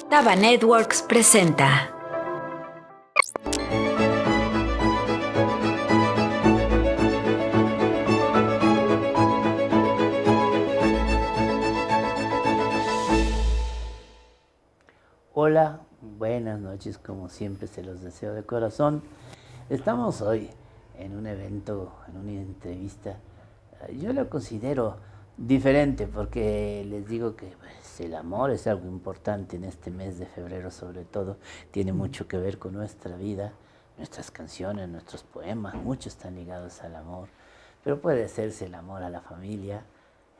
Taba Networks presenta. Hola, buenas noches, como siempre se los deseo de corazón. Estamos hoy en un evento, en una entrevista. Yo lo considero diferente porque les digo que pues, el amor es algo importante en este mes de febrero, sobre todo. Tiene mucho que ver con nuestra vida, nuestras canciones, nuestros poemas, muchos están ligados al amor. Pero puede serse el amor a la familia,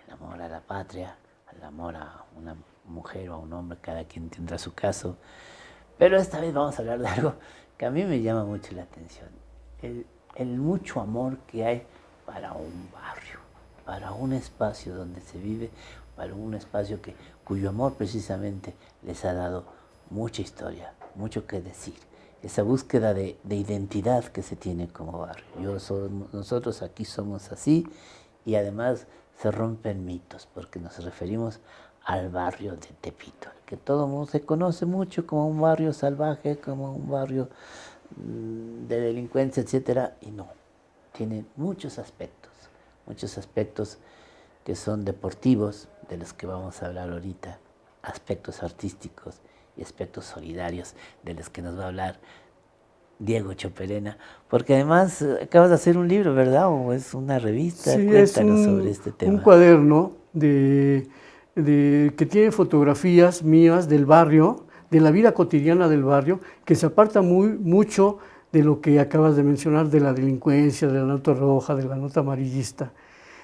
el amor a la patria, el amor a una mujer o a un hombre, cada quien tendrá su caso. Pero esta vez vamos a hablar de algo que a mí me llama mucho la atención. El mucho amor que hay para un barrio, para un espacio donde se vive, para un espacio cuyo amor precisamente les ha dado mucha historia, mucho que decir. Esa búsqueda de identidad que se tiene como barrio. Nosotros aquí somos así y además se rompen mitos porque nos referimos al barrio de Tepito, que todo el mundo se conoce mucho como un barrio salvaje, como un barrio de delincuencia, etcétera, y no, tiene muchos aspectos que son deportivos, de los que vamos a hablar ahorita, aspectos artísticos y aspectos solidarios, de los que nos va a hablar Diego Choperena, porque además acabas de hacer un libro, ¿verdad? ¿O es una revista? Sí, Cuéntanos sobre este tema. Un cuaderno que tiene fotografías mías del barrio, de la vida cotidiana del barrio, que se aparta mucho de lo que acabas de mencionar, de la delincuencia, de la nota roja, de la nota amarillista.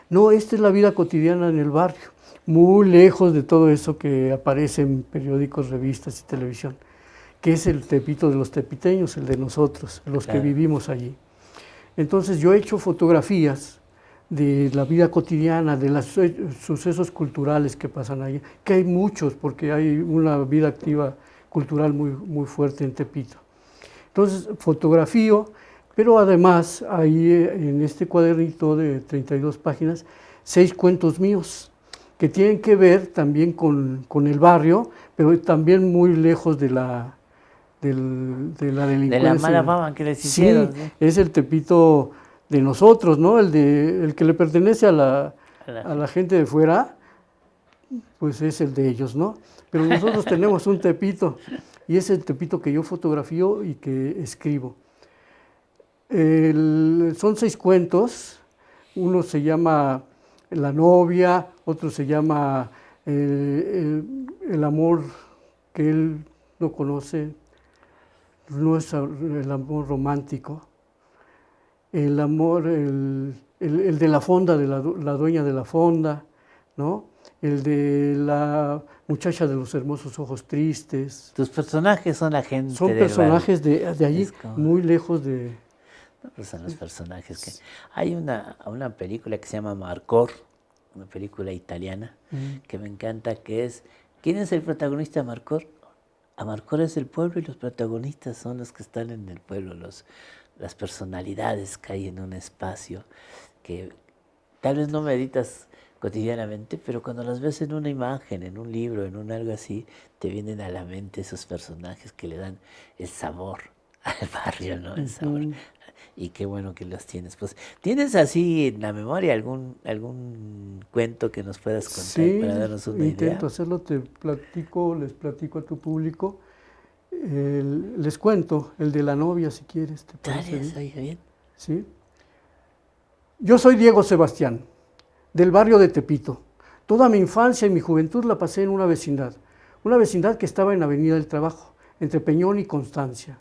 No, esta es la vida cotidiana en el barrio, muy lejos de todo eso que aparece en periódicos, revistas y televisión, que es el Tepito de los tepiteños, el de nosotros, los que vivimos allí. Entonces yo he hecho fotografías de la vida cotidiana, de los sucesos culturales que pasan ahí, que hay muchos, porque hay una vida activa cultural muy fuerte en Tepito. Entonces fotografío, pero además ahí en este cuadernito de 32 páginas, 6 cuentos míos, que tienen que ver también con el barrio, pero también muy lejos de la delincuencia. De la mala fama que les hicieron. Sí, es el Tepito de nosotros, ¿no? El que le pertenece a la gente de fuera, pues es el de ellos, ¿no? Pero nosotros tenemos un Tepito, y es el Tepito que yo fotografío y que escribo. Son 6 cuentos, uno se llama La novia, otro se llama El amor que él no conoce, no es el amor romántico, el amor, el de la fonda, de la dueña de la fonda, ¿no? El de la muchacha de los hermosos ojos tristes. Tus personajes son la gente son personajes de allí, como muy lejos de... No, pues son los personajes que... Hay una película que se llama Marcor, una película italiana, que me encanta, que es... ¿Quién es el protagonista de Marcor? Amarcor es el pueblo y los protagonistas son los que están en el pueblo, las personalidades que hay en un espacio que tal vez no meditas cotidianamente, pero cuando las ves en una imagen, en un libro, en un algo así, te vienen a la mente esos personajes que le dan el sabor al barrio, ¿no? El sabor. Y qué bueno que los tienes. Pues, ¿tienes así en la memoria algún cuento que nos puedas contar para darnos una idea? Sí, intento hacerlo, les platico a tu público. Les cuento el de la novia, si quieres. ¿Te parece bien? Sí. Yo soy Diego Sebastián, del barrio de Tepito. Toda mi infancia y mi juventud la pasé en una vecindad que estaba en Avenida del Trabajo, entre Peñón y Constancia.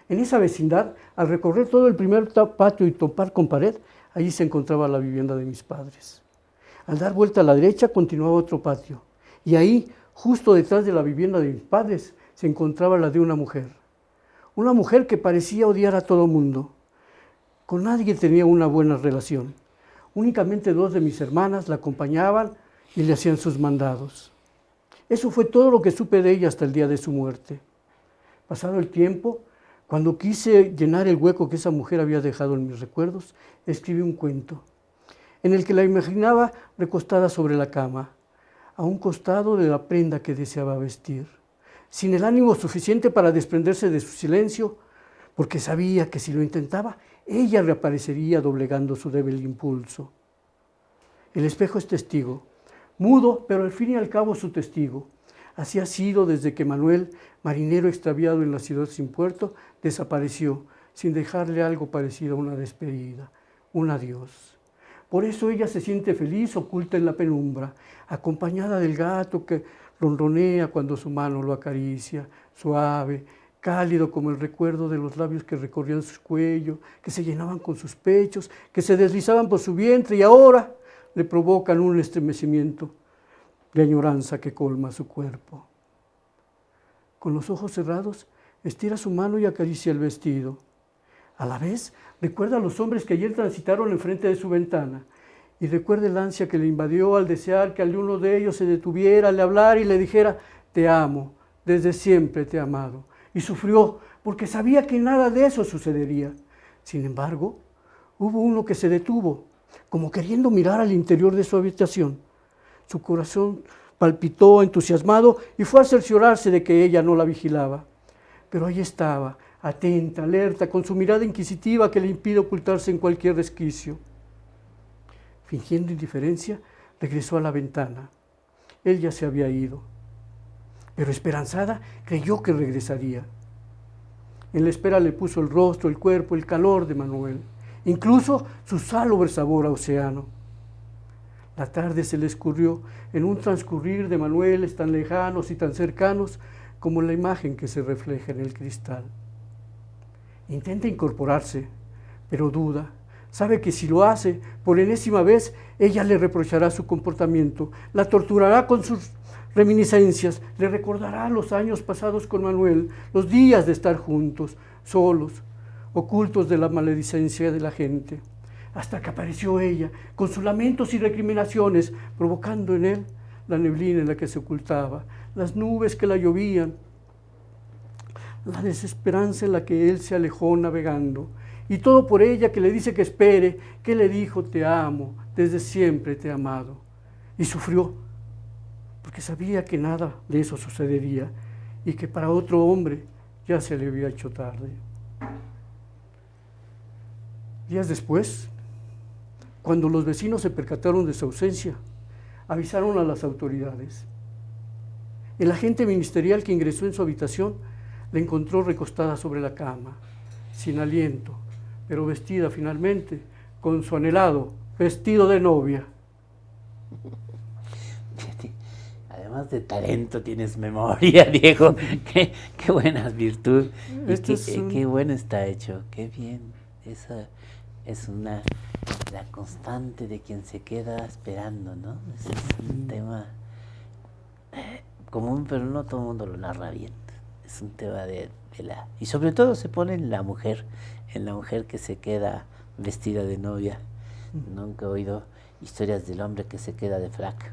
En esa vecindad, al recorrer todo el primer patio y topar con pared, allí se encontraba la vivienda de mis padres. Al dar vuelta a la derecha, continuaba otro patio, y ahí, justo detrás de la vivienda de mis padres, se encontraba la de una mujer que parecía odiar a todo mundo. Con nadie tenía una buena relación. Únicamente 2 de mis hermanas la acompañaban y le hacían sus mandados. Eso fue todo lo que supe de ella hasta el día de su muerte. Pasado el tiempo, cuando quise llenar el hueco que esa mujer había dejado en mis recuerdos, escribí un cuento, en el que la imaginaba recostada sobre la cama, a un costado de la prenda que deseaba vestir, sin el ánimo suficiente para desprenderse de su silencio, porque sabía que si lo intentaba, ella reaparecería doblegando su débil impulso. El espejo es testigo, mudo, pero al fin y al cabo su testigo. Así ha sido desde que Manuel, marinero extraviado en la ciudad sin puerto, desapareció, sin dejarle algo parecido a una despedida, un adiós. Por eso ella se siente feliz, oculta en la penumbra, acompañada del gato que ronronea cuando su mano lo acaricia, suave, cálido como el recuerdo de los labios que recorrían su cuello, que se llenaban con sus pechos, que se deslizaban por su vientre y ahora le provocan un estremecimiento de añoranza que colma su cuerpo. Con los ojos cerrados, estira su mano y acaricia el vestido. A la vez, recuerda a los hombres que ayer transitaron enfrente de su ventana y recuerda el ansia que le invadió al desear que alguno de ellos se detuviera, le hablara y le dijera: te amo, desde siempre te he amado. Y sufrió porque sabía que nada de eso sucedería. Sin embargo, hubo uno que se detuvo, como queriendo mirar al interior de su habitación. Su corazón palpitó entusiasmado y fue a cerciorarse de que ella no la vigilaba. Pero ahí estaba, atenta, alerta, con su mirada inquisitiva que le impide ocultarse en cualquier resquicio. Fingiendo indiferencia, regresó a la ventana. Él ya se había ido, pero esperanzada creyó que regresaría. En la espera le puso el rostro, el cuerpo, el calor de Manuel, incluso su salobre sabor a océano. La tarde se le escurrió en un transcurrir de Manueles tan lejanos y tan cercanos como la imagen que se refleja en el cristal. Intenta incorporarse, pero duda. Sabe que si lo hace por enésima vez, ella le reprochará su comportamiento, la torturará con sus reminiscencias, le recordará los años pasados con Manuel, los días de estar juntos, solos, ocultos de la maledicencia de la gente, hasta que apareció ella, con sus lamentos y recriminaciones, provocando en él la neblina en la que se ocultaba, las nubes que la llovían, la desesperanza en la que él se alejó navegando, y todo por ella que le dice que espere, que le dijo: te amo, desde siempre te he amado. Y sufrió, porque sabía que nada de eso sucedería y que para otro hombre ya se le había hecho tarde. Días después, cuando los vecinos se percataron de su ausencia, avisaron a las autoridades. El agente ministerial que ingresó en su habitación la encontró recostada sobre la cama, sin aliento, pero vestida finalmente con su anhelado vestido de novia. Además de talento, tienes memoria, Diego. Qué buenas virtudes. Qué bueno está hecho, qué bien. Esa es la constante de quien se queda esperando, ¿no? Ese es un tema común, pero no todo el mundo lo narra bien. Es un tema y sobre todo se pone en la mujer que se queda vestida de novia. Nunca he oído historias del hombre que se queda de frac.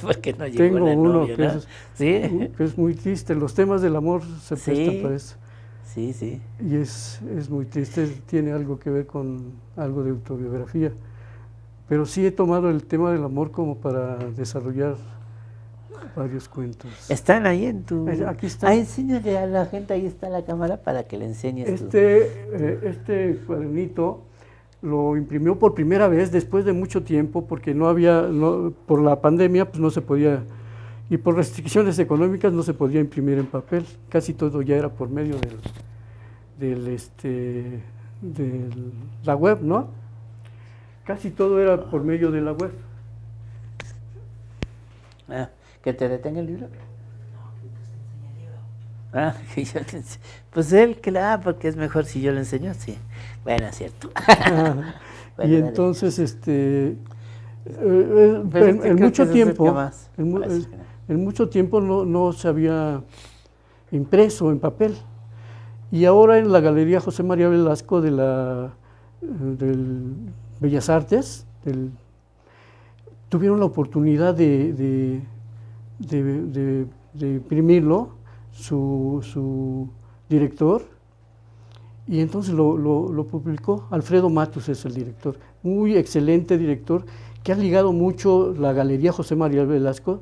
Porque no llegó Tengo la uno novia, que, ¿no? que es muy triste. Los temas del amor se prestan para eso. Sí, sí. Y es muy triste, tiene algo que ver con algo de autobiografía. Pero sí he tomado el tema del amor como para desarrollar varios cuentos. ¿Están ahí en tu...? Aquí está. Enséñale a la gente, ahí está la cámara para que le enseñes Este cuadernito lo imprimió por primera vez después de mucho tiempo, porque por la pandemia pues no se podía, y por restricciones económicas no se podía imprimir en papel. Casi todo ya era por medio de la web, ¿no? Casi todo era por medio de la web. ¿Que te detenga el libro? Que yo le enseñe. Pues él, porque es mejor si yo le enseño, sí. Bueno, es cierto. Bueno, y entonces, en mucho tiempo no se había impreso en papel. Y ahora en la Galería José María Velasco del Bellas Artes, tuvieron la oportunidad de imprimirlo, su director, y entonces lo publicó. Alfredo Matus es el director, muy excelente director, que ha ligado mucho la Galería José María Velasco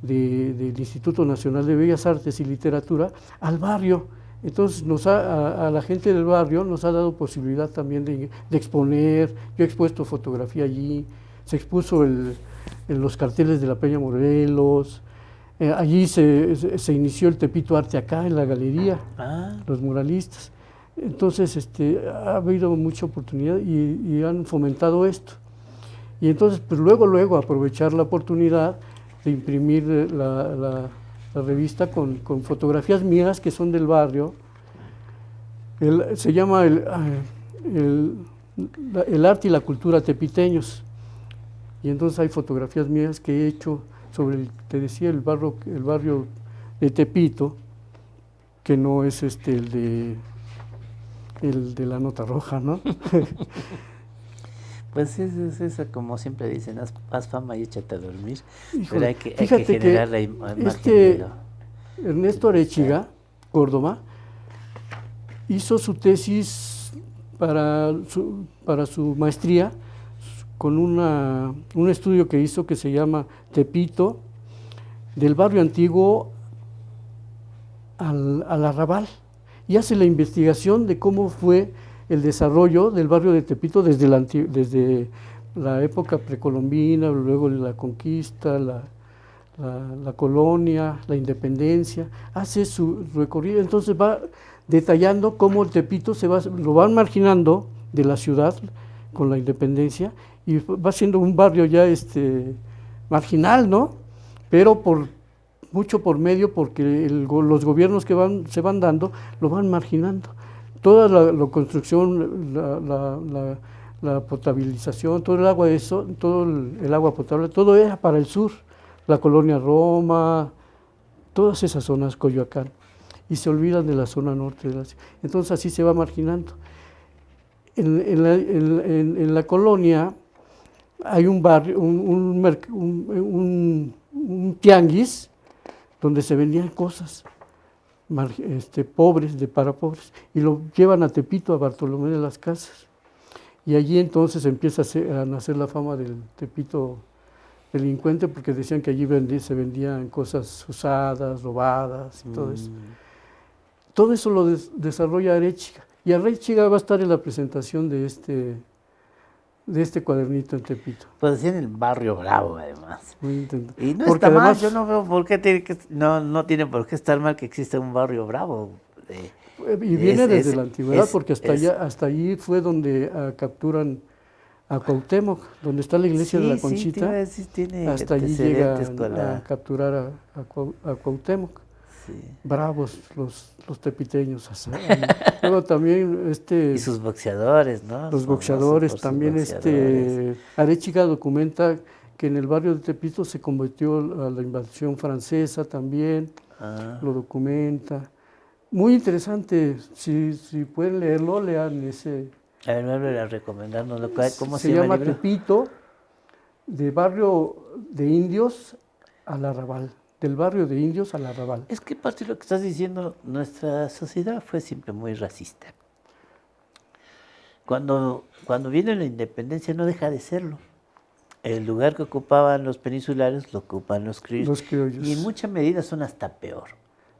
del Instituto Nacional de Bellas Artes y Literatura al barrio. Entonces a la gente del barrio nos ha dado posibilidad también de exponer. Yo he expuesto fotografía allí, se expuso en los carteles de la Peña Morelos, allí se inició el Tepito Arte acá en la galería, los muralistas. Entonces ha habido mucha oportunidad y han fomentado esto. Y entonces pues luego aprovechar la oportunidad de imprimir la revista con fotografías mías que son del barrio. Se llama el arte y la cultura tepiteños. Y entonces hay fotografías mías que he hecho sobre, te decía, el barrio de Tepito, que no es el de la nota roja, ¿no? Pues es como siempre dicen, haz fama y échate a dormir. Híjole, pero hay que fíjate generar que la imagen Ernesto Arechiga, Córdoba, hizo su tesis para su maestría con un estudio que hizo que se llama Tepito, del barrio antiguo al Arrabal, y hace la investigación de cómo fue el desarrollo del barrio de Tepito desde la época precolombina, luego la conquista, la colonia, la independencia, hace su recorrido. Entonces va detallando cómo el Tepito lo van marginando de la ciudad con la independencia y va siendo un barrio ya marginal, ¿no? Pero mucho por medio, porque los gobiernos que se van dando lo van marginando. Toda la construcción, la potabilización, todo el agua, todo el agua potable, todo era para el sur, la colonia Roma, todas esas zonas, Coyoacán, y se olvidan de la zona norte de la ciudad. Entonces así se va marginando. En la colonia hay un barrio, un tianguis donde se vendían cosas pobres, para pobres, y lo llevan a Tepito, a Bartolomé de las Casas. Y allí entonces empieza a nacer la fama del Tepito delincuente, porque decían que allí se vendían cosas usadas, robadas y todo eso. Todo eso lo desarrolla Arechiga. Y Arechiga va a estar en la presentación de este cuadernito en Tepito. Pues decían el barrio bravo, además. Y no porque está mal, además, yo no veo por qué no tiene por qué estar mal que exista un barrio bravo. Y viene desde la antigüedad, porque hasta allí fue donde capturan a Cuauhtémoc, donde está la iglesia de la Conchita, hasta allí llegan a capturar a Cuauhtémoc. Sí. Bravos los tepiteños. Luego también y sus boxeadores, ¿no? Los boxeadores también. Arechiga documenta que en el barrio de Tepito se combatió a la invasión francesa también. Lo documenta. Muy interesante. Si pueden leerlo, lean ese. A ver, vuelve a recomendarnos. ¿Cómo se llama el libro? Tepito, de barrio de indios al Arrabal. Del barrio de indios al Arrabal. Es que parte de lo que estás diciendo, nuestra sociedad fue siempre muy racista. Cuando viene la independencia no deja de serlo. El lugar que ocupaban los peninsulares lo ocupan los criollos. Y en mucha medida son hasta peor.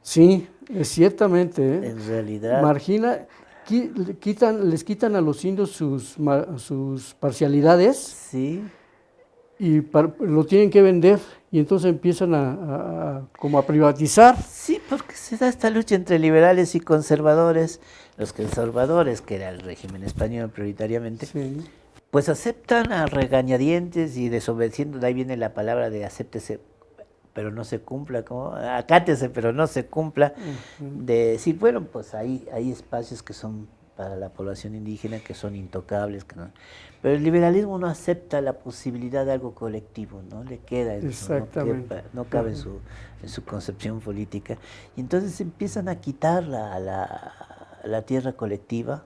Sí, ciertamente. En realidad. Les quitan a los indios sus parcialidades. Sí. Y lo tienen que vender, y entonces empiezan como a privatizar. Sí, porque se da esta lucha entre liberales y conservadores. Los conservadores, que era el régimen español prioritariamente, sí, pues aceptan a regañadientes y desobedeciendo. De ahí viene la palabra de acéptese, pero no se cumpla, como acátese, pero no se cumpla. Sí, bueno, pues hay espacios que son para la población indígena que son intocables, que no. Pero el liberalismo no acepta la posibilidad de algo colectivo, no le queda eso, no cabe en su concepción política. Y entonces empiezan a quitar la tierra colectiva.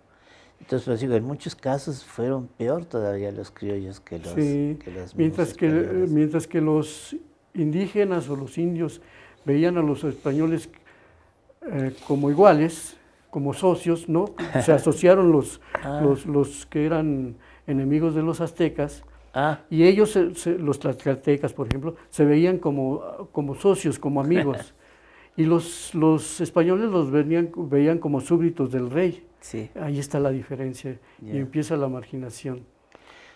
Entonces, pues, digo, en muchos casos fueron peor todavía los criollos que los, sí, que los mientras que los indígenas o los indios veían a los españoles como iguales, como socios, ¿no? Se asociaron los que eran enemigos de los aztecas Ah, Y ellos, los tlaxcaltecas, por ejemplo, se veían como socios, como amigos. Y los españoles los veían como súbditos del rey. sí, Ahí está la diferencia. Y ya. empieza la marginación,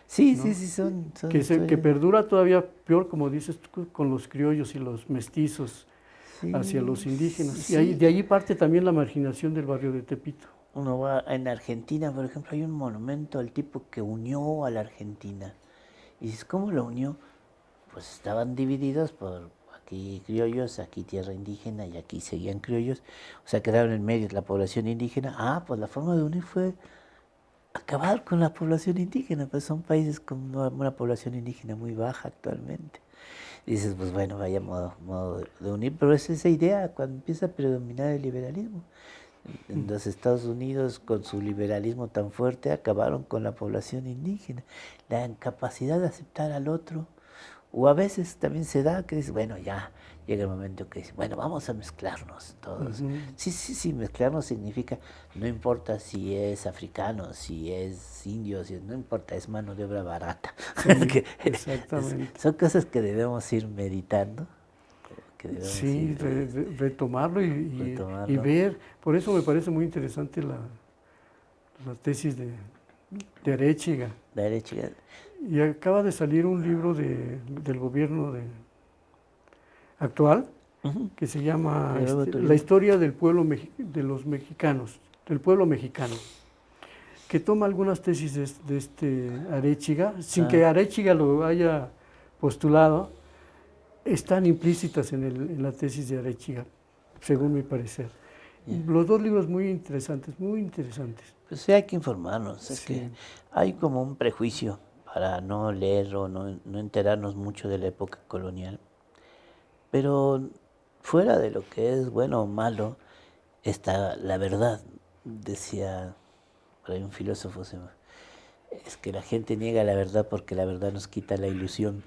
Sí, sí, ¿no? sí, son Que historias. perdura todavía peor, como dices tú, con los criollos y los mestizos hacia Sí, los indígenas. Y sí. de ahí parte también la marginación del barrio de Tepito. Uno va en Argentina, por ejemplo, hay un monumento al tipo que unió a la Argentina. Y dices, ¿cómo lo unió? Pues estaban divididos por aquí criollos, aquí tierra indígena y aquí seguían criollos. O sea, quedaron en medio de la población indígena. Ah, pues la forma de unir fue acabar con la población indígena, pues son países con una población indígena muy baja actualmente. Y dices, pues bueno, vaya modo de unir, pero es esa idea cuando empieza a predominar el liberalismo. En los Estados Unidos, con su liberalismo tan fuerte, acabaron con la población indígena. La incapacidad de aceptar al otro. O a veces también se da que dice, bueno, ya llega el momento que dice, bueno, vamos a mezclarnos todos. Ujú. Sí, sí, sí, mezclarnos significa, no importa si es africano, si es indio, no importa, es mano de obra barata. Sí, exactamente. Son cosas que debemos ir meditando, que debemos Sí, ir retomarlo y retomando. ver. Por eso me parece muy interesante la tesis de Arechiga. La derecha, Y acaba de salir un libro del gobierno actual ujú, que se llama luego otro La libro. historia del pueblo de los mexicanos, del pueblo mexicano, que toma algunas tesis de este Arechiga, sin Ah, que Arechiga lo haya postulado, están implícitas en la tesis de Arechiga, según mi parecer. ya. Los dos libros muy interesantes, muy interesantes. Pues sí hay que informarnos, es que Sí. hay como un prejuicio para no leer o no enterarnos mucho de la época colonial. Pero fuera de lo que es bueno o malo, está la verdad. Decía por ahí un filósofo, es que la gente niega la verdad porque la verdad nos quita la ilusión.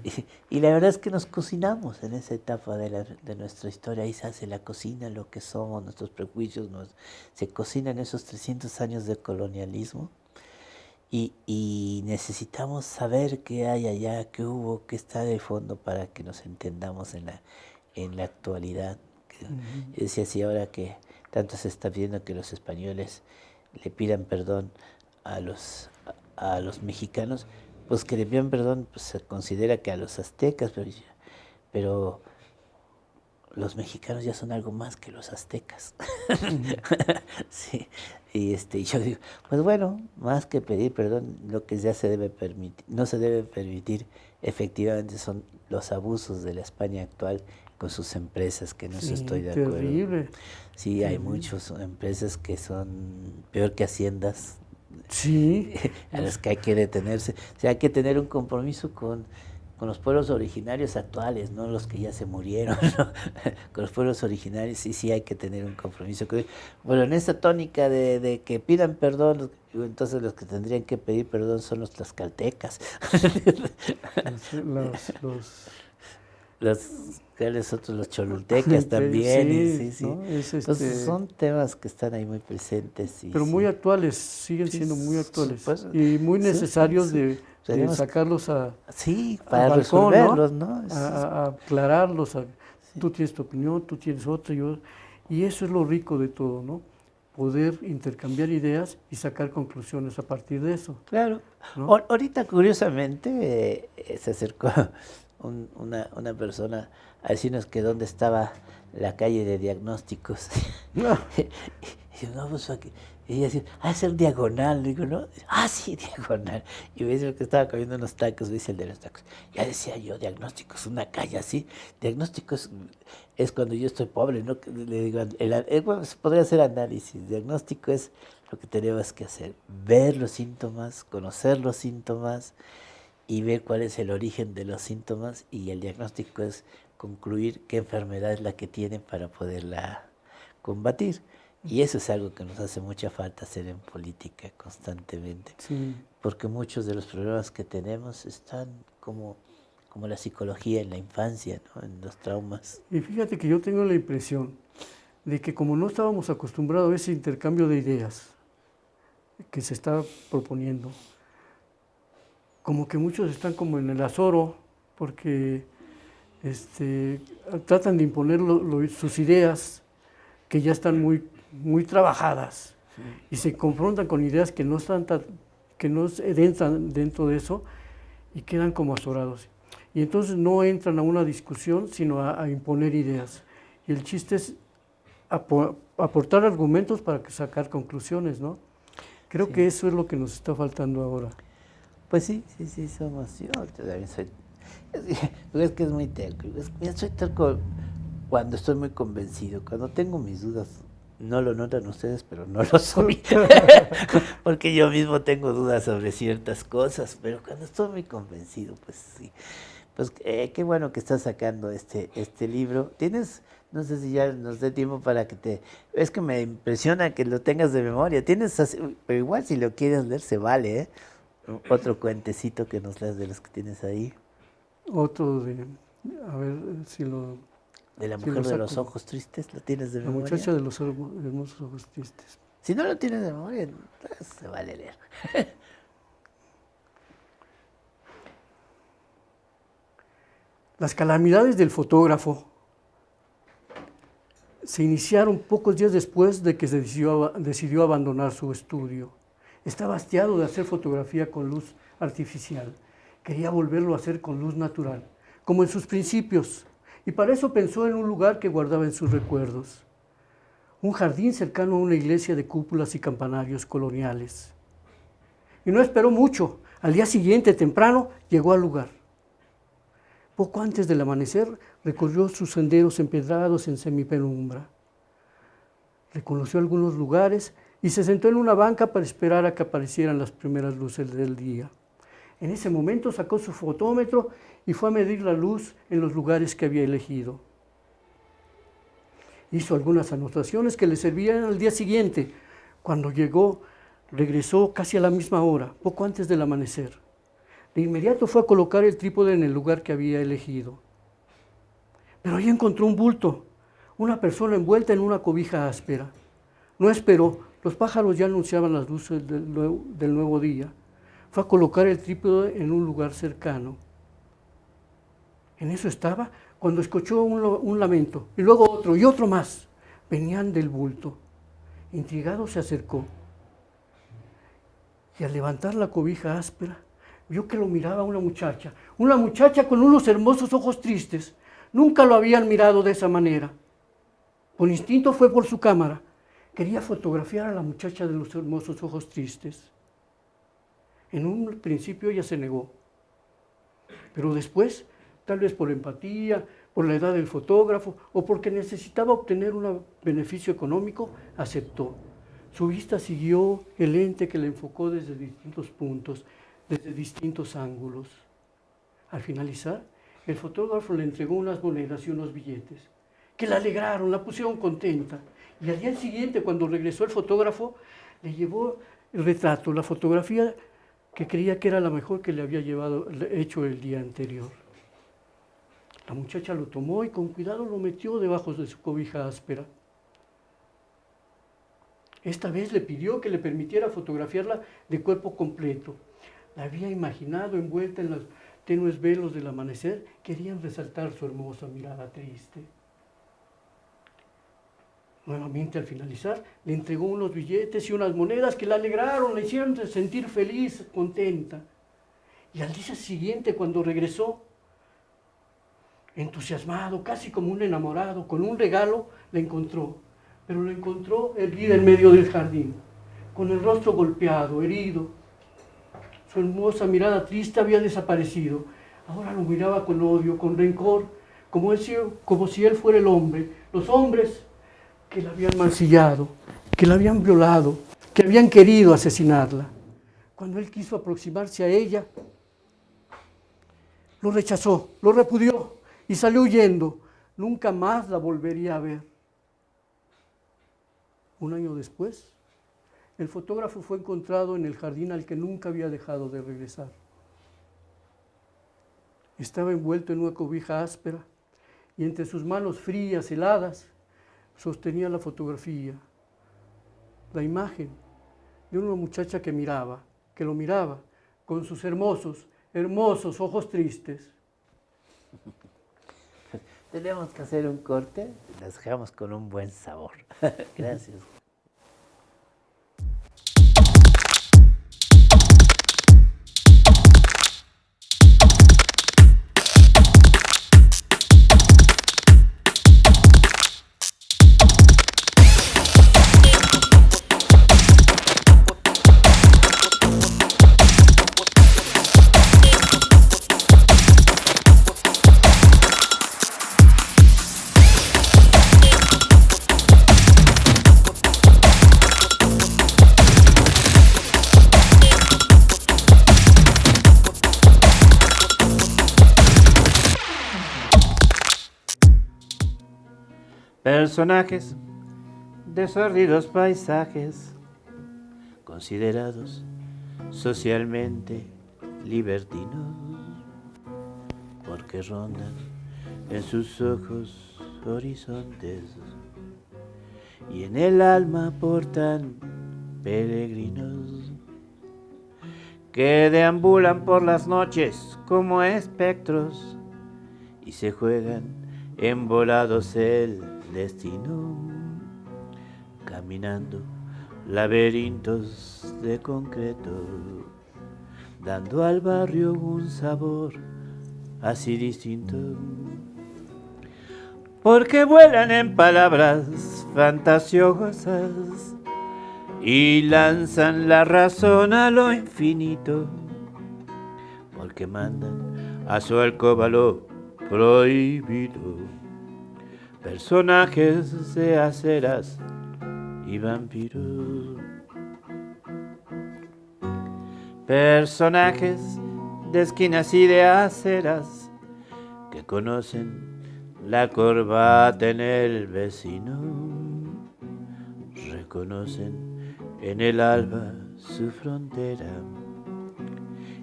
Sí. Y la verdad es que nos cocinamos en esa etapa de nuestra historia. Ahí se hace la cocina, lo que somos, nuestros prejuicios, se cocinan esos 300 años de colonialismo. Y necesitamos saber qué hay allá, qué hubo, qué está de fondo para que nos entendamos en la actualidad. Ujú. Yo decía así ahora que tanto se está viendo que los españoles le pidan perdón a los mexicanos, pues que le pidan perdón, pues se considera que a los aztecas, pero los mexicanos ya son algo más que los aztecas. Ujú. Sí, y yo digo, pues bueno, más que pedir perdón, lo que ya se debe permitir, no se debe permitir, efectivamente son los abusos de la España actual con sus empresas, que en eso estoy Sí, de acuerdo. terrible, Sí, hay terrible. muchas empresas que son peor que haciendas, Sí, a las que hay que detenerse. O sea, hay que tener un compromiso con los pueblos originarios actuales, no los que ya se murieron, ¿no? Con los pueblos originarios sí, sí hay que tener un compromiso con ellos. Bueno, en esta tónica de que pidan perdón, entonces los que tendrían que pedir perdón son los tlaxcaltecas. los ¿Cuáles otros? Los cholultecas también, y sí, sí, sí. ¿no? Es Entonces son temas que están ahí muy presentes y pero muy sí. actuales, siguen Sí, siendo muy actuales pues, y muy necesarios de tenemos que, sacarlos sí, al para balcón, ¿no? resolverlos, ¿no? A aclararlos, Sí, tú tienes tu opinión, tú tienes otra, y eso es lo rico de todo, ¿no? Poder intercambiar ideas y sacar conclusiones a partir de eso, claro. ¿no? Ahorita, curiosamente, se acercó una persona a decirnos que dónde estaba la calle de diagnósticos. Y yo, no, pues aquí. Y ella decía, es el diagonal. Digo, ¿no? Ah, sí, diagonal. Y me dice que estaba comiendo unos tacos, me dice el de los tacos. Ya decía yo, diagnósticos, una calle así. Diagnósticos es cuando yo estoy pobre, ¿no? Que le digo, bueno, podría ser análisis. Diagnóstico es lo que tenemos que hacer. Ver los síntomas, conocer los síntomas y ver cuál es el origen de los síntomas. Y el diagnóstico es concluir qué enfermedad es la que tienen para poderla combatir. Y eso es algo que nos hace mucha falta hacer en política constantemente, Sí. porque muchos de los problemas que tenemos están como la psicología en la infancia, ¿no? En los traumas. Y fíjate que yo tengo la impresión de que como no estábamos acostumbrados a ese intercambio de ideas que se está proponiendo, como que muchos están como en el azoro, porque tratan de imponer sus ideas que ya están muy trabajadas y se confrontan con ideas que no que no entran dentro de eso y quedan como azorados. Y entonces no entran a una discusión, sino a imponer ideas. Y el chiste es aportar argumentos para sacar conclusiones, ¿no? Creo que eso es lo que nos está faltando ahora. Pues sí, somos. Yo también soy. Es que es muy terco. Yo soy terco cuando estoy muy convencido. Cuando tengo mis dudas, no lo notan ustedes, pero no lo soy. Porque yo mismo tengo dudas sobre ciertas cosas, pero cuando estoy muy convencido, pues sí. Pues qué bueno que estás sacando este libro. Tienes, no sé si ya nos dé tiempo para que te... Es que me impresiona que lo tengas de memoria. Tienes, pero igual si lo quieres leer se vale, ¿eh? Otro cuentecito que nos leas de los que tienes ahí. Otro a ver si lo... De la mujer de los ojos tristes, ¿lo tienes de La memoria? muchacha de los hermosos ojos tristes. Si no lo tienes de memoria, pues se vale leer. Las calamidades del fotógrafo se iniciaron pocos días después de que se decidió abandonar su estudio. Estaba hastiado de hacer fotografía con luz artificial. Quería volverlo a hacer con luz natural, como en sus principios, y para eso pensó en un lugar que guardaba en sus recuerdos. Un jardín cercano a una iglesia de cúpulas y campanarios coloniales. Y no esperó mucho. Al día siguiente, temprano, llegó al lugar. Poco antes del amanecer, recorrió sus senderos empedrados en semipenumbra. Reconoció algunos lugares y se sentó en una banca para esperar a que aparecieran las primeras luces del día. En ese momento sacó su fotómetro y fue a medir la luz en los lugares que había elegido. Hizo algunas anotaciones que le servían al día siguiente. Cuando llegó, regresó casi a la misma hora, poco antes del amanecer. De inmediato fue a colocar el trípode en el lugar que había elegido. Pero ahí encontró un bulto, una persona envuelta en una cobija áspera. No esperó, los pájaros ya anunciaban las luces del nuevo día. Fue a colocar el trípode en un lugar cercano. En eso estaba cuando escuchó un lamento, y luego otro y otro más. Venían del bulto. Intrigado se acercó. Y al levantar la cobija áspera, vio que lo miraba una muchacha con unos hermosos ojos tristes. Nunca lo habían mirado de esa manera. Por instinto fue por su cámara. Quería fotografiar a la muchacha de los hermosos ojos tristes. En un principio ella se negó, pero después, tal vez por empatía, por la edad del fotógrafo o porque necesitaba obtener un beneficio económico, aceptó. Su vista siguió el lente que le enfocó desde distintos puntos, desde distintos ángulos. Al finalizar, el fotógrafo le entregó unas monedas y unos billetes, que la alegraron, la pusieron contenta. Y al día siguiente, cuando regresó el fotógrafo, le llevó el retrato, la fotografía que creía que era la mejor que le había hecho el día anterior. La muchacha lo tomó y con cuidado lo metió debajo de su cobija áspera. Esta vez le pidió que le permitiera fotografiarla de cuerpo completo. La había imaginado envuelta en los tenues velos del amanecer, querían resaltar su hermosa mirada triste. Nuevamente, al finalizar, le entregó unos billetes y unas monedas que la alegraron, la hicieron sentir feliz, contenta. Y al día siguiente, cuando regresó, entusiasmado, casi como un enamorado, con un regalo, la encontró. Pero la encontró erguida en medio del jardín, con el rostro golpeado, herido. Su hermosa mirada triste había desaparecido. Ahora lo miraba con odio, con rencor, como si él fuera el hombre. Los hombres que la habían mancillado, que la habían violado, que habían querido asesinarla. Cuando él quiso aproximarse a ella, lo rechazó, lo repudió y salió huyendo. Nunca más la volvería a ver. Un año después, el fotógrafo fue encontrado en el jardín al que nunca había dejado de regresar. Estaba envuelto en una cobija áspera y entre sus manos frías, heladas, sostenía la fotografía, la imagen de una muchacha que lo miraba con sus hermosos, hermosos, ojos tristes. Tenemos que hacer un corte, las dejamos con un buen sabor. Gracias. Personajes de sórdidos paisajes, considerados socialmente libertinos, porque rondan en sus ojos horizontes y en el alma portan peregrinos que deambulan por las noches como espectros y se juegan envolados el destino, caminando laberintos de concreto, dando al barrio un sabor así distinto, porque vuelan en palabras fantasiosas y lanzan la razón a lo infinito, porque mandan a su alcoba lo prohibido. Personajes de aceras y vampiros. Personajes de esquinas y de aceras que conocen la corbata en el vecino. Reconocen en el alba su frontera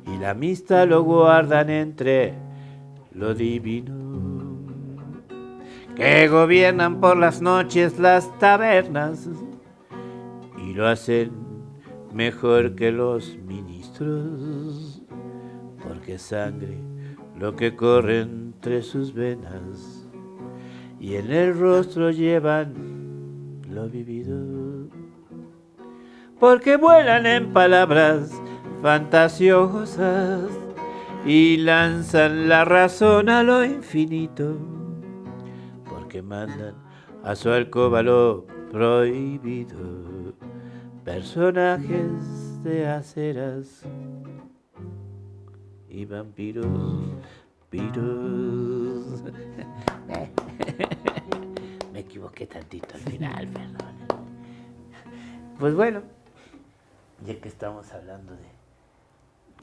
y la amistad lo guardan entre lo divino. Que gobiernan por las noches las tabernas y lo hacen mejor que los ministros, porque sangre lo que corre entre sus venas y en el rostro llevan lo vivido, porque vuelan en palabras fantasiosas y lanzan la razón a lo infinito, que mandan a su alcoba lo prohibido. Personajes de aceras y vampiros, piros. Me equivoqué tantito al final, perdón. Pues bueno, ya que estamos hablando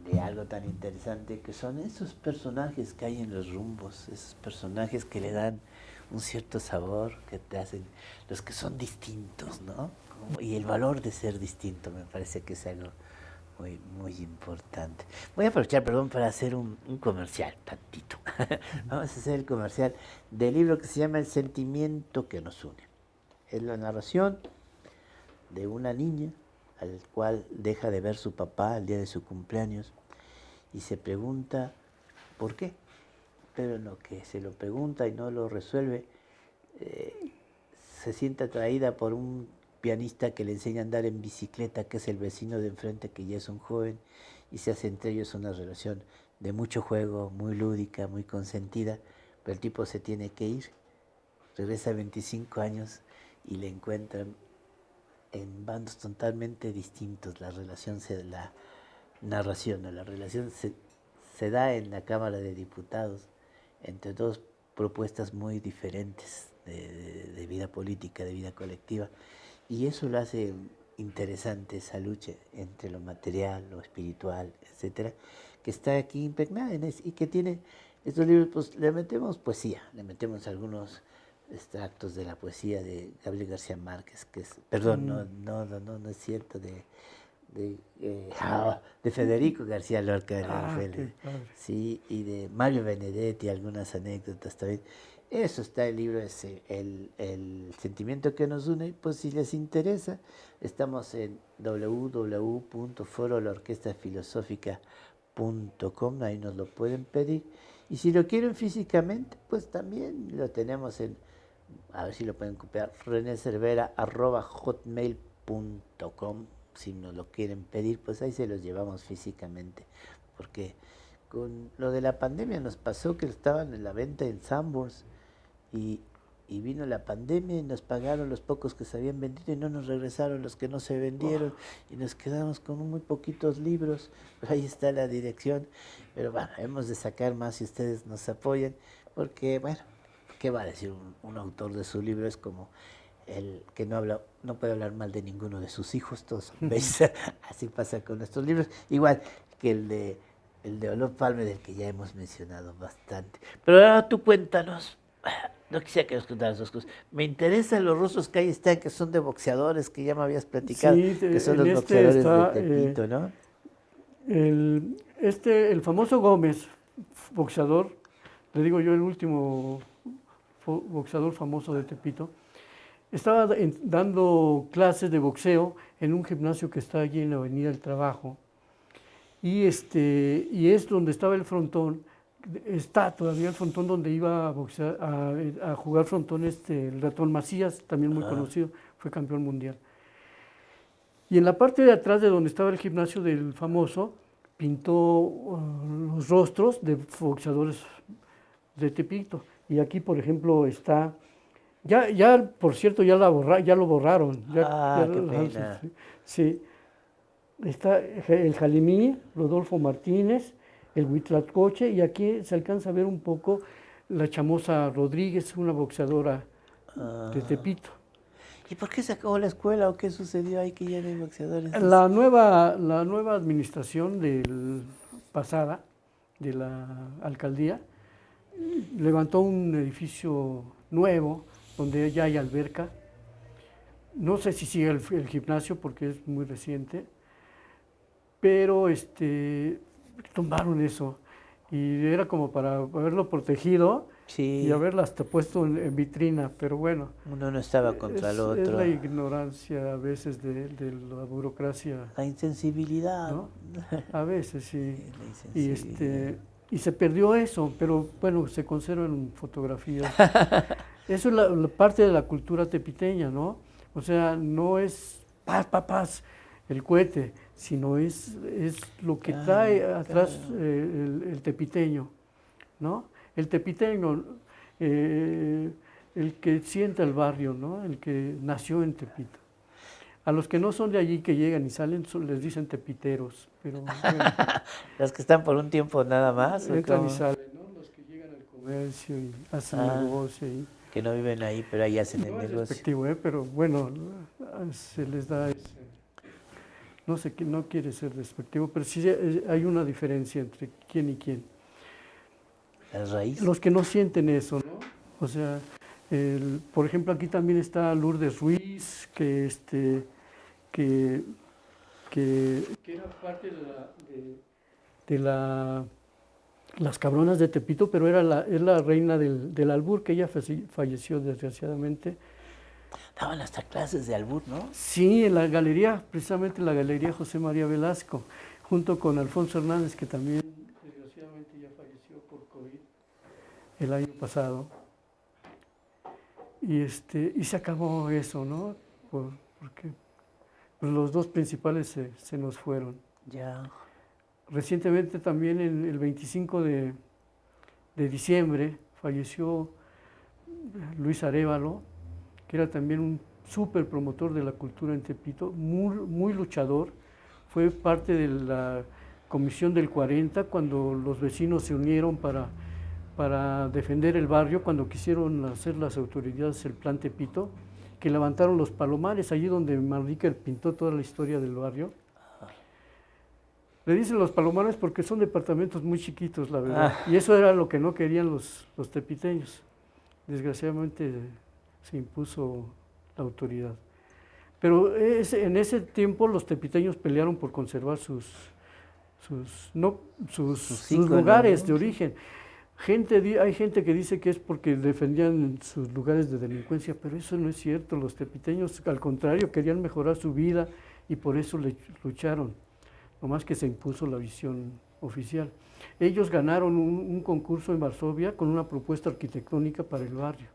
de algo tan interesante que son esos personajes que hay en los rumbos, esos personajes que le dan un cierto sabor, que te hacen, los que son distintos, ¿no? Y el valor de ser distinto me parece que es algo muy, muy importante. Voy a aprovechar, perdón, para hacer un comercial, tantito. Vamos a hacer el comercial del libro que se llama El sentimiento que nos une. Es la narración de una niña al cual deja de ver su papá el día de su cumpleaños y se pregunta por qué. Pero en lo que se lo pregunta y no lo resuelve, se siente atraída por un pianista que le enseña a andar en bicicleta, que es el vecino de enfrente, que ya es un joven, y se hace entre ellos una relación de mucho juego, muy lúdica, muy consentida, pero el tipo se tiene que ir, regresa a 25 años y le encuentran en bandos totalmente distintos. La relación la relación se da en la Cámara de Diputados entre dos propuestas muy diferentes de vida política, de vida colectiva, y eso lo hace interesante, esa lucha entre lo material, lo espiritual, etcétera, que está aquí impregnada y que tiene estos libros. Pues le metemos poesía, le metemos algunos extractos de la poesía de Gabriel García Márquez, que es, perdón, no es cierto, de Federico García Lorca, sí, y de Mario Benedetti, algunas anécdotas también. Eso está el libro ese, el sentimiento que nos une. Pues si les interesa, estamos en www.forolorquestafilosófica.com hotmail.com, ahí nos lo pueden pedir. Y si lo quieren físicamente, pues también lo tenemos a ver si lo pueden copiar, renecervera@hotmail.com. Si nos lo quieren pedir, pues ahí se los llevamos físicamente. Porque con lo de la pandemia nos pasó que estaban en la venta en Sanborns y vino la pandemia y nos pagaron los pocos que se habían vendido y no nos regresaron los que no se vendieron y nos quedamos con muy poquitos libros. Pero ahí está la dirección. Pero bueno, hemos de sacar más si ustedes nos apoyan, porque bueno, ¿qué va a decir un autor de su libro? Es como el que no puede hablar mal de ninguno de sus hijos, todos son bellos. Así pasa con nuestros libros, igual que el de Olof Palme, del que ya hemos mencionado bastante. Pero ahora tú cuéntanos. No quisiera que nos contaras dos cosas. Me interesan los rostros que ahí están, que son de boxeadores, que ya me habías platicado, Sí, que son los en boxeadores está, de Tepito, ¿no? el famoso Gómez, boxeador, le digo yo el último boxeador famoso de Tepito, estaba dando clases de boxeo en un gimnasio que está allí en la Avenida del Trabajo. Y es donde estaba el frontón, está todavía el frontón donde iba a boxear, a jugar frontón el Ratón Macías, también muy conocido, fue campeón mundial. Y en la parte de atrás de donde estaba el gimnasio del famoso, pintó los rostros de boxeadores de Tepito. Y aquí, por ejemplo, está, ya por cierto, ya lo borraron. Qué pena. Sí. Está el Jalimí, Rodolfo Martínez, el Huitlacoche, y aquí se alcanza a ver un poco la Chamosa Rodríguez, una boxeadora de Tepito. ¿Y por qué se acabó la escuela o qué sucedió ahí que ya no hay boxeadores? La nueva administración pasada de la alcaldía levantó un edificio nuevo donde ya hay alberca. No sé si sigue el gimnasio porque es muy reciente, pero tumbaron eso y era como para haberlo protegido. Sí. Y haberla hasta puesto en vitrina, pero bueno. Uno no estaba contra el otro. Es la ignorancia a veces de la burocracia. La insensibilidad. ¿No? A veces, sí. Y se perdió eso, pero bueno, se conservan fotografías. Eso es la parte de la cultura tepiteña, ¿no? O sea, no es paz, el cohete, sino es lo que trae atrás el tepiteño, ¿no? El tepiteño, el que sienta el barrio, ¿no? El que nació en Tepito. A los que no son de allí, que llegan y salen, les dicen tepiteros. Pero, bueno, los que están por un tiempo nada más. Entran y salen, ¿no? Los que llegan al comercio y hacen negocio. Que no viven ahí, pero ahí hacen el no negocio. Es despectivo, pero bueno, se les da ese. No sé, no quiere ser despectivo, pero sí hay una diferencia entre quién y quién. ¿Las raíces? Los que no sienten eso, ¿no? O sea, por ejemplo, aquí también está Lourdes Ruiz, que era parte de las cabronas de Tepito, pero es la reina del albur, que ella falleció desgraciadamente. Daban hasta clases de albur, ¿no? Sí, en la galería, precisamente en la galería José María Velasco, junto con Alfonso Hernández, que también desgraciadamente ya falleció por COVID el año pasado. Y se acabó eso, ¿no? Porque pues los dos principales se nos fueron. Ya. Recientemente también, el 25 de diciembre, falleció Luis Arévalo, que era también un súper promotor de la cultura en Tepito, muy luchador. Fue parte de la comisión del 40, cuando los vecinos se unieron para defender el barrio, cuando quisieron hacer las autoridades el Plan Tepito, que levantaron los palomares, allí donde Manrique pintó toda la historia del barrio. Le dicen los palomares porque son departamentos muy chiquitos, la verdad. Y eso era lo que no querían los tepiteños. Desgraciadamente se impuso la autoridad. Pero en ese tiempo los tepiteños pelearon por conservar sus lugares de origen. Hay gente que dice que es porque defendían sus lugares de delincuencia, pero eso no es cierto. Los tepiteños, al contrario, querían mejorar su vida y por eso lucharon. Nomás que se impuso la visión oficial. Ellos ganaron un concurso en Varsovia con una propuesta arquitectónica para el barrio,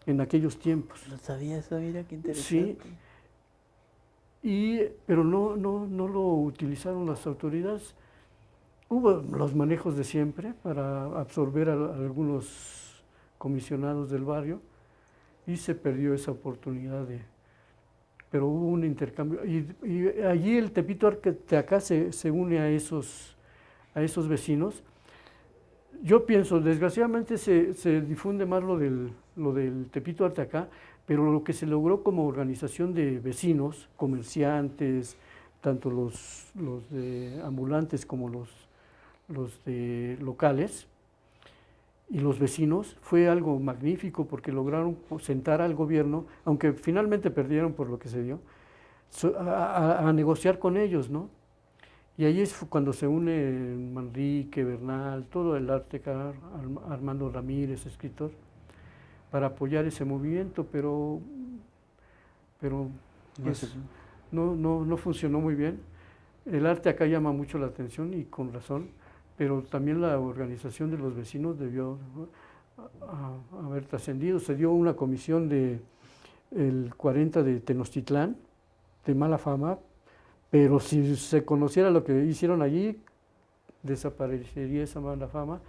en aquellos tiempos. No sabía eso, mira qué Sí, interesante. pero no lo utilizaron las autoridades. Hubo los manejos de siempre para absorber a algunos comisionados del barrio y se perdió esa oportunidad pero hubo un intercambio. Y allí el Tepito Arteaca se une a esos vecinos. Yo pienso, desgraciadamente se difunde más lo del Tepito Arteaca, pero lo que se logró como organización de vecinos, comerciantes, tanto los de ambulantes como los de locales y los vecinos, fue algo magnífico porque lograron sentar al gobierno, aunque finalmente perdieron por lo que se dio, a negociar con ellos, ¿no? Y ahí es cuando se une Manrique, Bernal, todo el arte, Armando Ramírez, escritor, para apoyar ese movimiento, pero pues, no funcionó muy bien. El arte acá llama mucho la atención y con razón, pero también la organización de los vecinos debió haber trascendido. Se dio una comisión el 40 de Tenochtitlán, de mala fama, pero si se conociera lo que hicieron allí, desaparecería esa mala fama.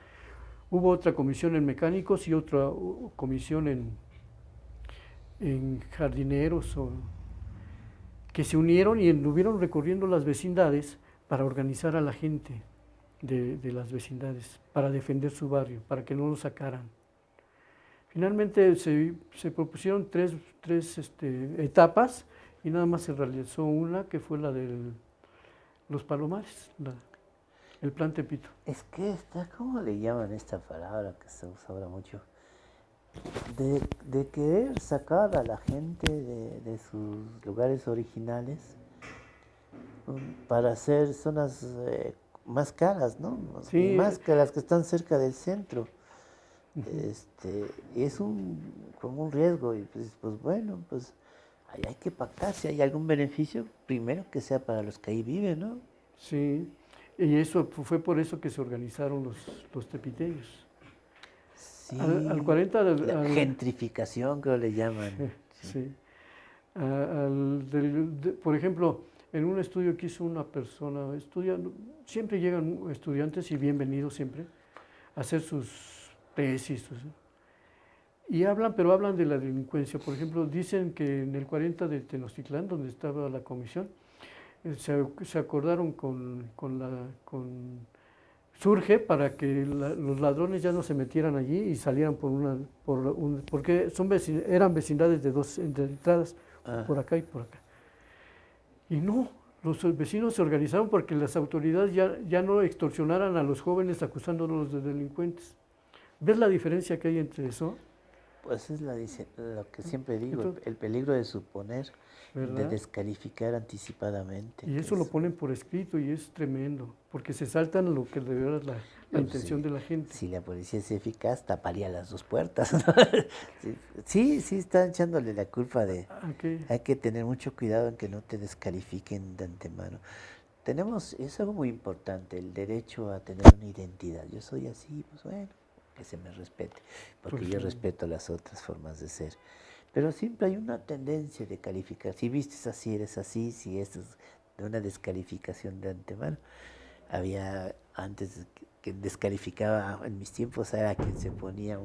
Hubo otra comisión en mecánicos y otra comisión en jardineros, que se unieron y anduvieron recorriendo las vecindades para organizar a la gente de las vecindades, para defender su barrio, para que no lo sacaran. Finalmente se propusieron tres etapas y nada más se realizó una, que fue la de los Palomares, el Plan Tepito. Es que ¿cómo le llaman esta palabra que se usa ahora mucho? De querer sacar a la gente de sus lugares originales para hacer zonas más caras, ¿no? Sí. Más que las que están cerca del centro. Y es como un riesgo y pues bueno, pues ahí hay que pactar. Si hay algún beneficio, primero que sea para los que ahí viven, ¿no? Sí, y eso fue por eso que se organizaron los tepiteños. Sí, Al 40... la gentrificación creo le llaman. Sí. Por ejemplo, en un estudio que hizo una persona, siempre llegan estudiantes y bienvenidos siempre, a hacer sus tesis. Y pero hablan de la delincuencia. Por ejemplo, dicen que en el 40 de Tenochtitlán, donde estaba la comisión, se acordaron con Surge para que los ladrones ya no se metieran allí y salieran porque eran vecindades de entradas, por acá y por acá. Y no, los vecinos se organizaron porque las autoridades ya no extorsionaran a los jóvenes acusándolos de delincuentes. ¿Ves la diferencia que hay entre eso? Pues es lo que siempre digo, el peligro de suponer, ¿verdad? De descalificar anticipadamente. Y eso lo ponen por escrito y es tremendo, porque se saltan lo que de verdad la intención de la gente. Si la policía es eficaz, taparía las dos puertas, ¿no? Sí, están echándole la culpa de... Hay que tener mucho cuidado en que no te descalifiquen de antemano. Es algo muy importante, el derecho a tener una identidad. Yo soy así, pues bueno, que se me respete, porque yo respeto las otras formas de ser. Pero siempre hay una tendencia de calificar. Si vistes así, eres así, si esto es de una descalificación de antemano. Había antes que descalificaba, en mis tiempos era quien se ponía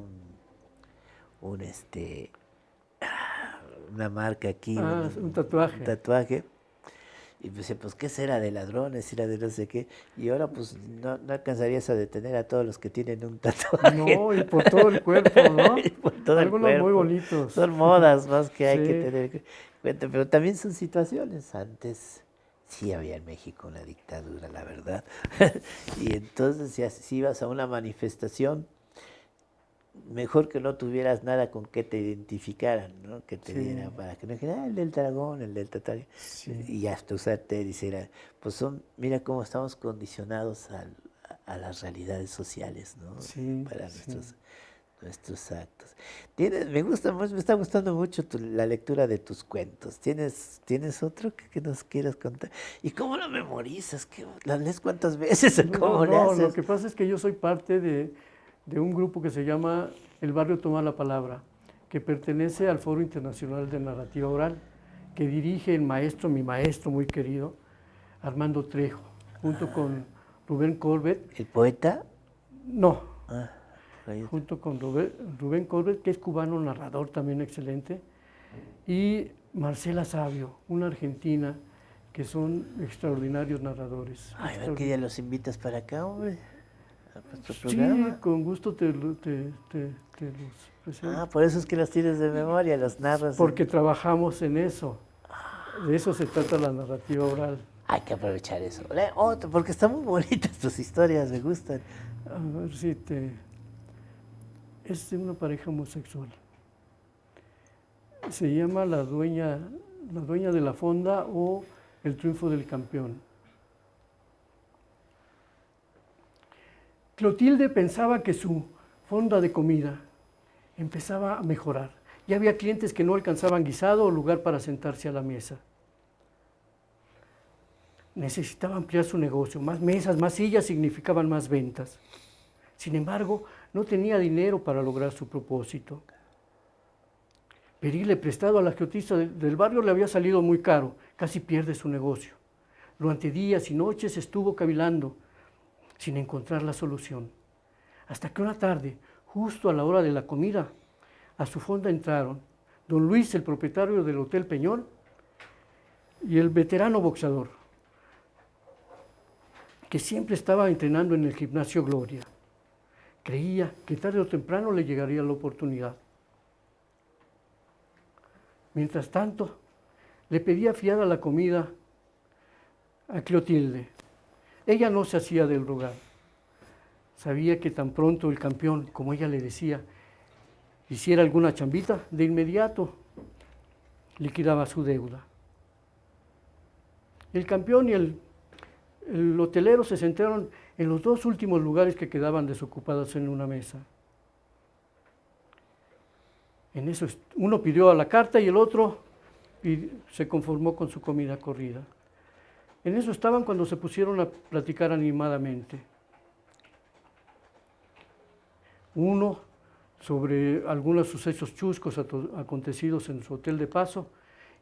una marca aquí. Un tatuaje. Un tatuaje. Y pensé, pues, ¿qué será de ladrones? ¿Será de no sé qué? Y ahora, pues, no alcanzarías a detener a todos los que tienen un tatuaje. No, y por todo el cuerpo, ¿no? Por todo Algunos el cuerpo. Muy bonitos. Son modas más que hay que tener en cuenta, pero también son situaciones. Antes sí había en México una dictadura, la verdad. Y entonces, si ibas a una manifestación, mejor que no tuvieras nada con que te identificaran, ¿no? Que te dieran para que no dijeran, el del dragón, el del tatuaje. Y hasta usarte dijera, pues mira cómo estamos condicionados a las realidades sociales, ¿no? Para nuestros actos. Me gusta me está gustando mucho la lectura de tus cuentos. ¿Tienes otro que nos quieras contar? ¿Y cómo lo memorizas? ¿La lees cuántas veces o cómo le haces? Lo que pasa es que yo soy parte de un grupo que se llama El Barrio Toma la Palabra, que pertenece al Foro Internacional de Narrativa Oral, que dirige mi maestro muy querido, Armando Trejo, junto con Rubén Corbett. ¿El poeta? No, Ah, junto con Rubén Corbett, que es cubano, narrador también excelente, y Marcela Sabio, una argentina, que son extraordinarios narradores. Ay, a ver que ya los invitas para acá, hombre, a nuestro Sí, programa. con gusto te los presento. Ah, por eso es que los tienes de memoria, los narras. Porque trabajamos en eso. De eso se trata la narrativa oral. Hay que aprovechar eso. Lee otro, porque están muy bonitas tus historias, me gustan. A ver si es de una pareja homosexual. Se llama La dueña de la fonda o El triunfo del campeón. Clotilde pensaba que su fonda de comida empezaba a mejorar. Ya había clientes que no alcanzaban guisado o lugar para sentarse a la mesa. Necesitaba ampliar su negocio. Más mesas, más sillas significaban más ventas. Sin embargo, no tenía dinero para lograr su propósito. Pedirle prestado a la agiotista del barrio le había salido muy caro. Casi pierde su negocio. Durante días y noches estuvo cavilando sin encontrar la solución. Hasta que una tarde, justo a la hora de la comida, a su fonda entraron don Luis, el propietario del Hotel Peñón, y el veterano boxeador, que siempre estaba entrenando en el gimnasio Gloria. Creía que tarde o temprano le llegaría la oportunidad. Mientras tanto, le pedía fiada la comida a Clotilde. Ella no se hacía del rogar. Sabía que tan pronto el campeón, como ella le decía, hiciera alguna chambita, de inmediato liquidaba su deuda. El campeón y el hotelero se sentaron en los dos últimos lugares que quedaban desocupados en una mesa. En eso uno pidió a la carta y el otro se conformó con su comida corrida. En eso estaban cuando se pusieron a platicar animadamente. Uno sobre algunos sucesos chuscos acontecidos en su hotel de paso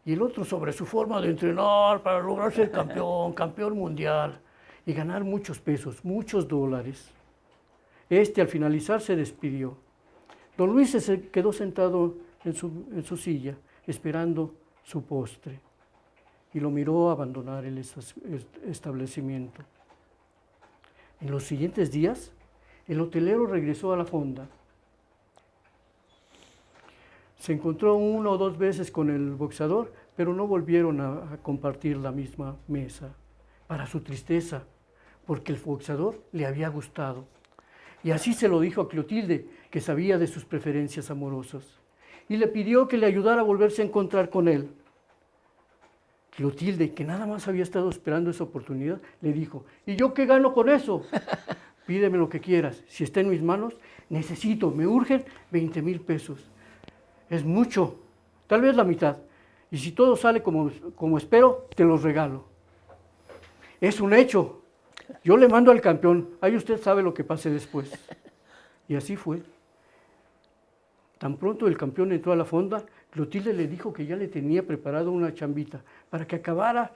y el otro sobre su forma de entrenar para lograr ser campeón mundial y ganar muchos pesos, muchos dólares. Al finalizar se despidió. Don Luis se quedó sentado en su silla esperando su postre y lo miró abandonar el establecimiento. En los siguientes días, el hotelero regresó a la fonda. Se encontró una o dos veces con el boxeador, pero no volvieron a compartir la misma mesa. Para su tristeza, porque el boxeador le había gustado. Y así se lo dijo a Clotilde, que sabía de sus preferencias amorosas, y le pidió que le ayudara a volverse a encontrar con él. Clotilde, que nada más había estado esperando esa oportunidad, le dijo: ¿y yo qué gano con eso? Pídeme lo que quieras, si está en mis manos, me urgen 20,000 pesos. Es mucho, tal vez la mitad, y si todo sale como espero, te los regalo. Es un hecho. Yo le mando al campeón, ahí usted sabe lo que pase después. Y así fue. Tan pronto el campeón entró a la fonda, Clotilde le dijo que ya le tenía preparado una chambita para que acabara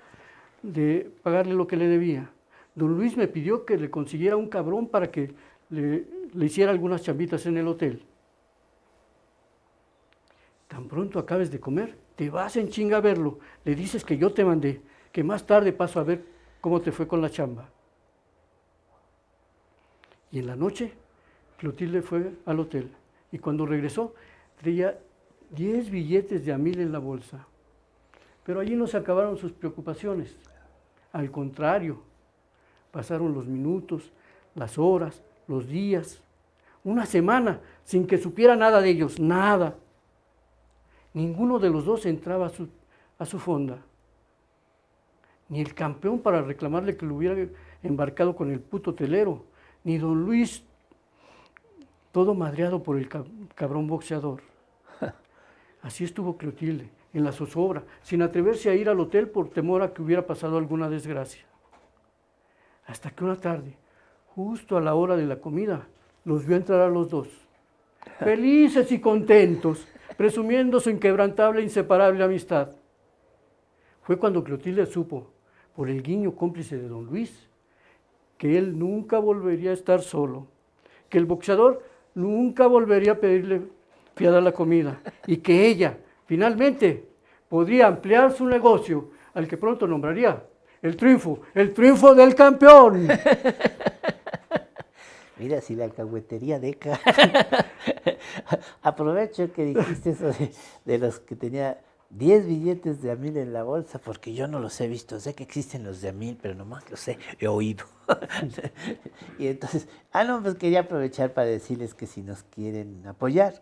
de pagarle lo que le debía. Don Luis me pidió que le consiguiera un cabrón para que le hiciera algunas chambitas en el hotel. Tan pronto acabes de comer, te vas en chinga a verlo. Le dices que yo te mandé, que más tarde paso a ver cómo te fue con la chamba. Y en la noche, Clotilde fue al hotel y cuando regresó traía 10 billetes de $1,000 en la bolsa. Pero allí no se acabaron sus preocupaciones. Al contrario, pasaron los minutos, las horas, los días, una semana sin que supiera nada de ellos, nada. Ninguno de los dos entraba a su fonda. Ni el campeón para reclamarle que lo hubiera embarcado con el puto hotelero, ni don Luis todo madreado por el cabrón boxeador. Así estuvo Clotilde, en la zozobra, sin atreverse a ir al hotel por temor a que hubiera pasado alguna desgracia. Hasta que una tarde, justo a la hora de la comida, los vio entrar a los dos, felices y contentos, presumiendo su inquebrantable e inseparable amistad. Fue cuando Clotilde supo, por el guiño cómplice de don Luis, que él nunca volvería a estar solo, que el boxeador nunca volvería a pedirle fiada la comida y que ella, finalmente, podría ampliar su negocio, al que pronto nombraría el triunfo del campeón. Mira, si la alcahuetería deja. Aprovecho que dijiste eso de los que tenía 10 billetes de $1,000 en la bolsa, porque yo no los he visto. Sé que existen los de $1,000, pero nomás los he oído. Y entonces, no, pues quería aprovechar para decirles que si nos quieren apoyar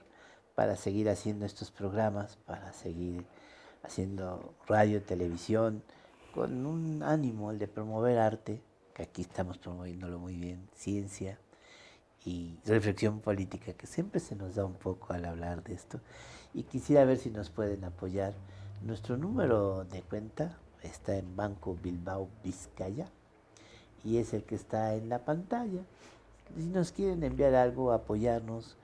para seguir haciendo estos programas, para seguir haciendo radio, televisión, con un ánimo, el de promover arte, que aquí estamos promoviéndolo muy bien, ciencia y reflexión política, que siempre se nos da un poco al hablar de esto. Y quisiera ver si nos pueden apoyar. Nuestro número de cuenta está en Banco Bilbao Vizcaya y es el que está en la pantalla. Si nos quieren enviar algo, apoyarnos,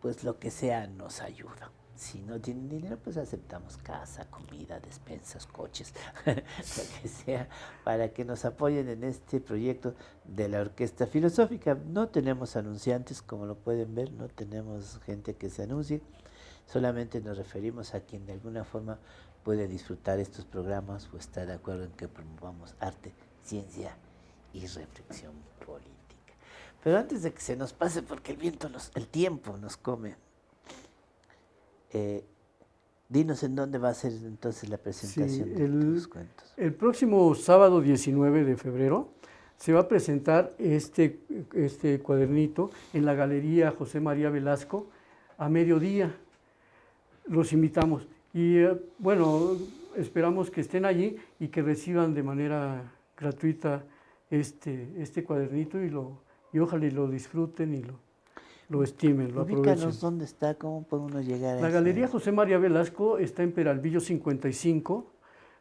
pues lo que sea nos ayuda. Si no tienen dinero, pues aceptamos casa, comida, despensas, coches, lo que sea, para que nos apoyen en este proyecto de la Orquesta Filosófica. No tenemos anunciantes, como lo pueden ver, no tenemos gente que se anuncie, solamente nos referimos a quien de alguna forma puede disfrutar estos programas o está de acuerdo en que promovamos arte, ciencia y reflexión política. Pero antes de que se nos pase, porque el tiempo nos come, dinos en dónde va a ser entonces la presentación de tus cuentos. El próximo sábado 19 de febrero se va a presentar este cuadernito en la Galería José María Velasco a mediodía. Los invitamos y bueno, esperamos que estén allí y que reciban de manera gratuita este cuadernito y ojalá lo disfruten y lo estimen, lo aprovechen. Ubícanos dónde está, cómo puede uno llegar a La Galería José María Velasco está en Peralvillo 55,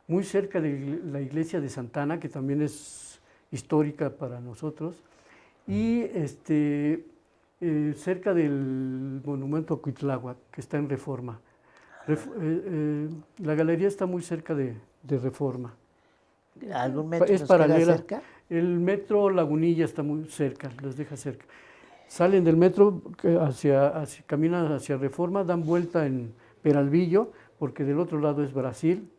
muy cerca de la iglesia de Santana, que también es histórica para nosotros, y cerca del monumento a Cuitláhuac, que está en Reforma. La galería está muy cerca de Reforma. ¿Algún metro es nos paralela. queda cerca? El metro Lagunilla está muy cerca, los deja cerca. Salen del metro, caminan hacia Reforma, dan vuelta en Peralvillo, porque del otro lado es Brasil,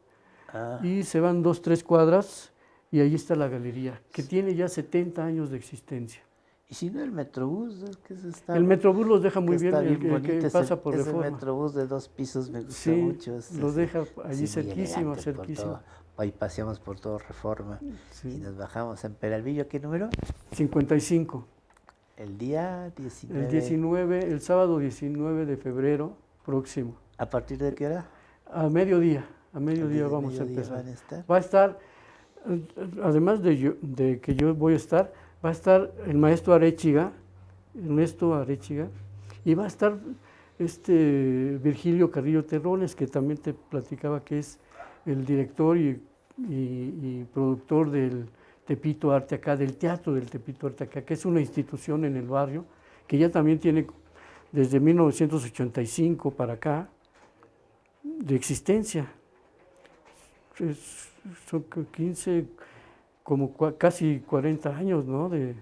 y se van 2-3 cuadras, y ahí está la galería, que tiene ya 70 años de existencia. Y si no, el Metrobús, que eso está... El Metrobús los deja muy bien, el que pasa por Reforma. Ese Metrobús de 2 pisos me gusta sí, mucho. Los deja allí cerquísimo. Ahí paseamos por todo Reforma y nos bajamos en Peralvillo. ¿Qué número? 55. El día 19. El sábado 19 de febrero próximo. ¿A partir de qué hora? A mediodía vamos a empezar. Va a estar, además de que yo voy a estar, va a estar el maestro Ernesto Arechiga, y va a estar Virgilio Carrillo Terrones, que también te platicaba que es el director y productor del Tepito Arte Acá, del Teatro del Tepito Arte Acá, que es una institución en el barrio, que ya también tiene desde 1985 para acá de existencia. Son 15, como casi 40 años, ¿no? de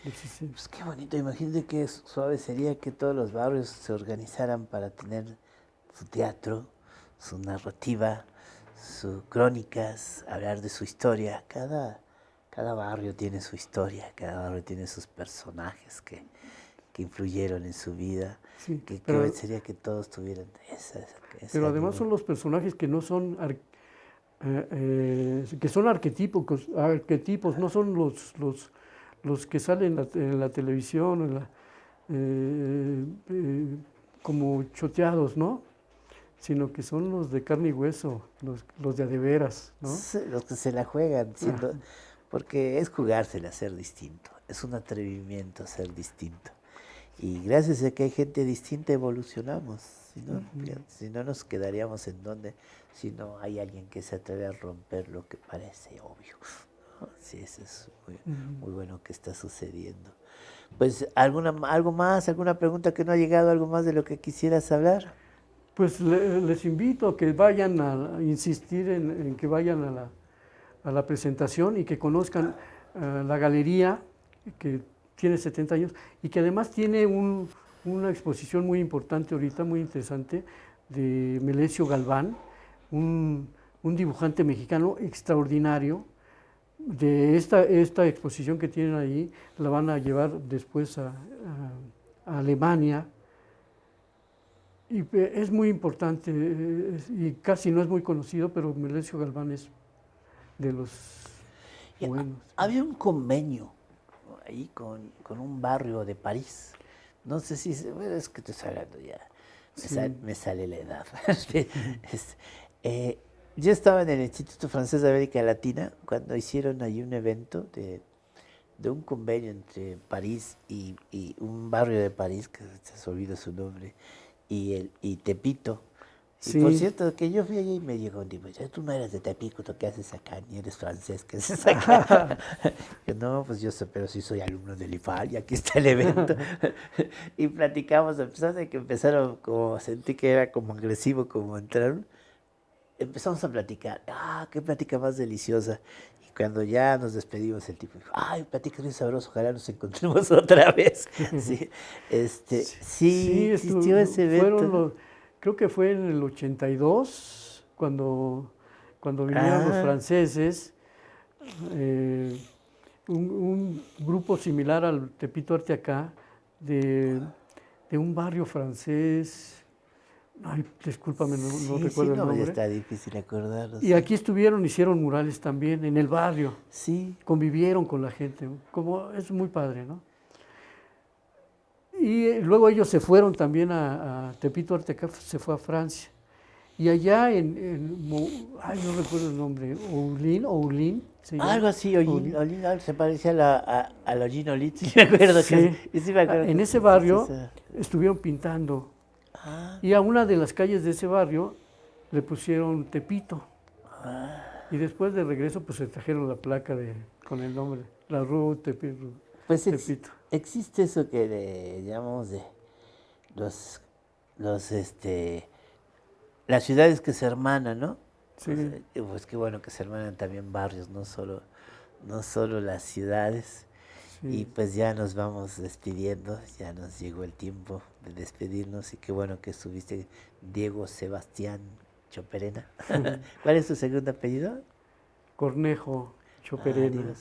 existencia. Pues qué bonito, imagínate qué suave sería que todos los barrios se organizaran para tener su teatro, su narrativa, sus crónicas, hablar de su historia. Cada barrio tiene su historia, cada barrio tiene sus personajes que influyeron en su vida. Sí, que sería que todos tuvieran esa pero además son los personajes que no son que son arquetipos, no son los que salen en la televisión, como choteados, ¿no? Sino que son los de carne y hueso, los de a de veras, ¿no? Sí, los que se la juegan, porque es jugársela a ser distinto, es un atrevimiento a ser distinto. Y gracias a que hay gente distinta evolucionamos. Si no nos quedaríamos en donde, si no hay alguien que se atreve a romper lo que parece obvio. ¿No? Sí, eso es muy bueno que está sucediendo. Pues, algo más, alguna pregunta que no ha llegado, algo más de lo que quisieras hablar. Pues les invito a que vayan a insistir en que vayan a la presentación y que conozcan la galería que tiene 70 años y que además tiene una exposición muy importante ahorita, muy interesante, de Melesio Galván, un dibujante mexicano extraordinario. De esta exposición que tienen ahí, la van a llevar después a Alemania. Y es muy importante y casi no es muy conocido, pero Melesio Galván es de los buenos. Había un convenio ahí con un barrio de París. No sé si, bueno, es que te estoy hablando ya, me sale la edad. Yo estaba en el Instituto Francés de América Latina cuando hicieron ahí un evento de un convenio entre París y un barrio de París, que se olvida su nombre, y Tepito. Sí. Y por cierto, que yo fui allí y me llegó un tipo, tú no eres de Tepico, ¿tú qué haces acá? Ni eres francés, ¿qué haces acá? Que no, pues yo sé, pero sí soy alumno del IFAL y aquí está el evento. Y platicamos, a pesar de que empezaron, como sentí que era como agresivo, como entraron, empezamos a platicar. Qué plática más deliciosa. Y cuando ya nos despedimos, el tipo dijo, ay, plática bien sabroso, ojalá nos encontremos otra vez. Sí, sí existió ese evento. Creo que fue en el 82, cuando vinieron los franceses, un grupo similar al Tepito Arte Acá, de un barrio francés. Ay, discúlpame, no recuerdo el nombre. Ya está difícil acordarlo. Y aquí hicieron murales también en el barrio. Sí. Convivieron con la gente, es muy padre, ¿no? Y luego ellos se fueron también a Tepito Arteca, se fue a Francia. Y allá no recuerdo el nombre, Oulin. Algo así, Ollín, se parecía a la Ollín Olit, sí me acuerdo. Sí. Sí me acuerdo. En ese barrio estuvieron pintando. Y a una de las calles de ese barrio le pusieron Tepito. Y después de regreso pues se trajeron la placa con el nombre, la Rue Tepito. Pues Tepito. Existe eso que llamamos de las ciudades que se hermanan, ¿no? Sí. Pues qué bueno que se hermanan también barrios, no solo las ciudades. Sí. Y pues ya nos vamos despidiendo, ya nos llegó el tiempo de despedirnos y qué bueno que estuviste, Diego Sebastián Choperena. ¿Cuál es tu segundo apellido? Cornejo Choperena.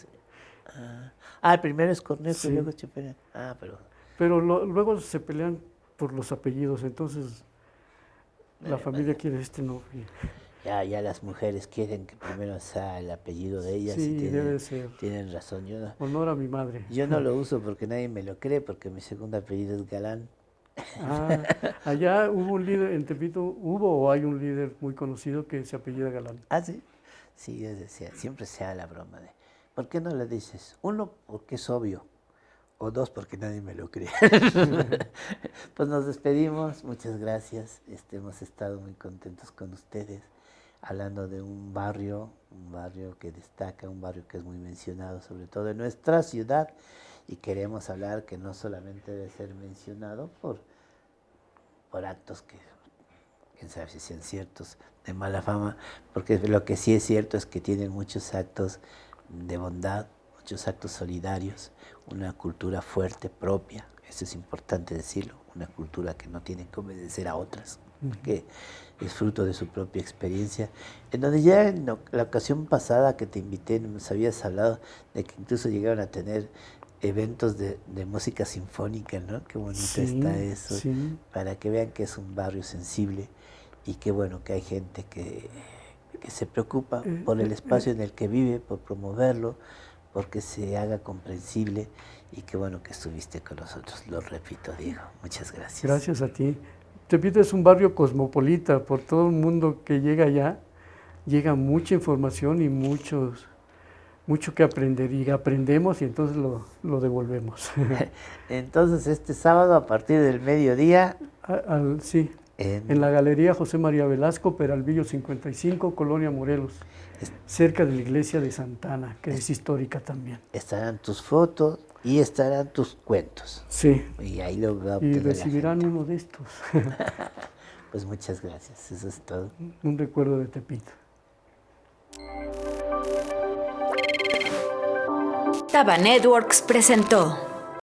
El primero es Cornejo y luego Choperena. Pero luego se pelean por los apellidos, entonces la familia quiere este nombre. Ya las mujeres quieren que primero sea el apellido de ellas. Sí, debe ser. Tienen razón. Honor a mi madre. Yo no lo uso porque nadie me lo cree, porque mi segundo apellido es Galán. Allá hubo un líder, en Tepito o hay un líder muy conocido que se apellida Galán. Sí. Sí, yo decía, siempre se da la broma de, ¿por qué no le dices? Uno, porque es obvio. O dos, porque nadie me lo cree. Pues nos despedimos, muchas gracias. Hemos estado muy contentos con ustedes, hablando de un barrio que destaca, un barrio que es muy mencionado, sobre todo en nuestra ciudad, y queremos hablar que no solamente debe ser mencionado por actos que, quién sabe si sean ciertos, de mala fama, porque lo que sí es cierto es que tienen muchos actos de bondad, muchos actos solidarios, una cultura fuerte, propia, eso es importante decirlo, una cultura que no tiene que obedecer a otras, que es fruto de su propia experiencia, en donde ya en la ocasión pasada que te invité nos habías hablado de que incluso llegaron a tener eventos de música sinfónica, ¿no? Qué bonito está eso, para que vean que es un barrio sensible y qué bueno que hay gente que se preocupa por el espacio en el que vive, por promoverlo, porque se haga comprensible, y qué bueno que estuviste con nosotros, lo repito, Diego, muchas gracias. Gracias a ti. Tepito es un barrio cosmopolita, por todo el mundo que llega allá, llega mucha información y muchos mucho que aprender y aprendemos y entonces lo devolvemos. Entonces, este sábado a partir del mediodía, Sí, en la Galería José María Velasco, Peralvillo 55, Colonia Morelos, cerca de la iglesia de Santana, que es histórica también. estarán tus fotos y estarán tus cuentos. Sí, Y ahí lo va a y obtener la recibirán gente. uno de estos, Pues muchas gracias, eso es todo. un recuerdo de Tepito. Taba Networks presentó